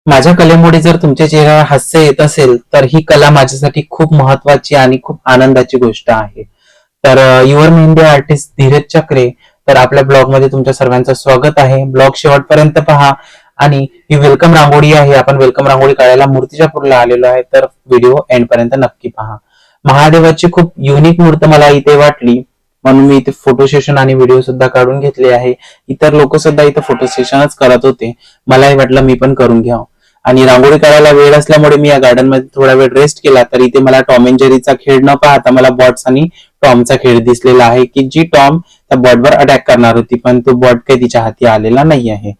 माझ्या कलेमुळे जर तुमच्या चेहऱ्यावर हास्य येत असेल तर ही कला माझ्यासाठी खूप महत्वाची आणि खूप आनंदाची गोष्ट आहे. तर युवर मेहंदी आर्टिस्ट धीरज चक्रे, तर आपल्या ब्लॉग मध्ये तुमच्या सर्वांचं स्वागत आहे. ब्लॉग शेवटपर्यंत पहा. आणि ही वेलकम रांगोळी आहे. आपण वेलकम रांगोळी काढायला मूर्तिजापूरला आलेलो आहे, तर व्हिडिओ एंड पर्यंत नक्की पहा. महादेवाची खूप युनिक मूर्त मला इथे वाटली, म्हणून मी इथे फोटो सेशन आणि व्हिडिओ सुद्धा काढून घेतले आहे. इतर लोक सुद्धा इथे फोटो सेशनच करत होते, मलाही वाटलं मी पण करून घ्यावं. आणि रांगोळी काढायला वेळ असल्यामुळे मी या गार्डन मध्ये थोडा वेळ रेस्ट केला. तर इथे मला टॉम अँड जेरीचा खेळ न पाहता मला बॉट्स आणि टॉमचा खेळ दिसलेला आहे, की जी टॉम त्या बॉटवर अटॅक करणार होती, पण तो बॉट काही तिच्या हाती आलेला नाही आहे.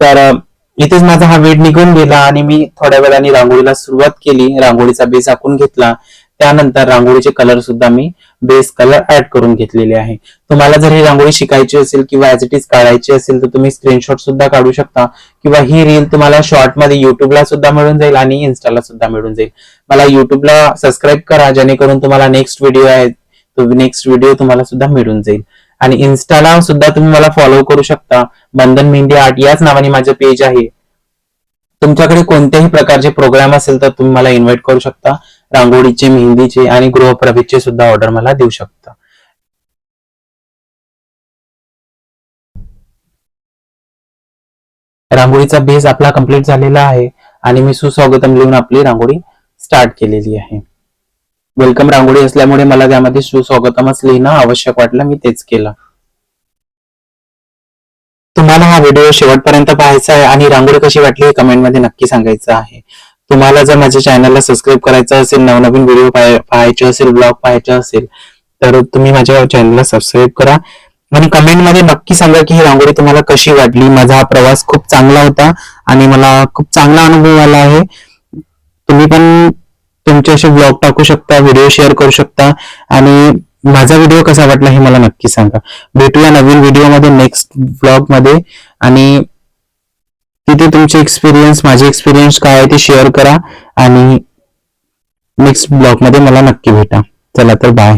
तर इथेच माझा हा वेळ निघून गेला आणि मी थोड्या वेळाने रांगोळीला सुरुवात केली. रांगोळीचा बेस आखून घेतला. त्यानंतर रांगोळीचे कलर सुद्धा मी बेस कलर ऍड करून घेतलेले आहे. तुम्हाला जर ही रांगोळी शिकायची असेल किंवा ऍज इट इज काढायची असेल तर तुम्ही स्क्रीनशॉट सुद्धा काढू शकता, किंवा ही रील तुम्हाला शॉर्ट मध्ये युट्यूबला सुद्धा मिळून जाईल आणि इन्स्टाला सुद्धा मिळून जाईल. मला युट्यूबला सबस्क्राईब करा, जेणेकरून तुम्हाला नेक्स्ट व्हिडिओ आहे तो नेक्स्ट व्हिडिओ तुम्हाला सुद्धा मिळून जाईल. आणि इन्स्टाला सुद्धा तुम्ही मला फॉलो करू शकता. बंधन मेहंदी आर्ट याच नावाने माझं पेज आहे. तुमच्याकडे कोणत्याही प्रकारचे प्रोग्राम असेल तर तुम्ही मला इन्व्हाइट करू शकता. रांगोळीचे, मेहंदीचे आणि गृहप्रवेशचे सुद्धा ऑर्डर मला देऊ शकता. रांगोळीचा बेस आपला कंप्लीट झालेला आहे आणि मी सुस्वागतम लिहून आपली रांगोळी स्टार्ट केलेली आहे. वेलकम रांगोळी असल्यामुळे मला त्यामध्ये सुस्वागतमच लिहिणं आवश्यक वाटलं, मी तेच केलं. तुम्हाला हा व्हिडिओ शेवटपर्यंत पाहायचा आहे आणि रांगोळी कशी वाटली हे कमेंटमध्ये नक्की सांगायचं आहे. तुम्हाला जर माझ्या चॅनलला सबस्क्राईब करायचं असेल, नवनवीन व्हिडिओ पाहायचे असेल, ब्लॉग पाहायचे असेल, तर तुम्ही माझ्या चॅनलला सबस्क्राईब करा आणि कमेंटमध्ये नक्की सांगा की ही रांगोळी तुम्हाला कशी वाटली. माझा हा प्रवास खूप चांगला होता आणि मला खूप चांगला अनुभव आला आहे. तुम्ही पण तुमचे असे ब्लॉग टाकू शकता, व्हिडिओ शेअर करू शकता आणि माझा व्हिडिओ कसा वाटला हे मला नक्की सांगा. भेटूया नवीन व्हिडिओमध्ये, नेक्स्ट ब्लॉग मध्ये. आणि तिथे तुमचे एक्सपिरियन्स, माझे एक्सपिरियन्स काय आहे ते शेअर करा आणि नेक्स्ट ब्लॉग मध्ये मला नक्की भेटा. चला तर बाय.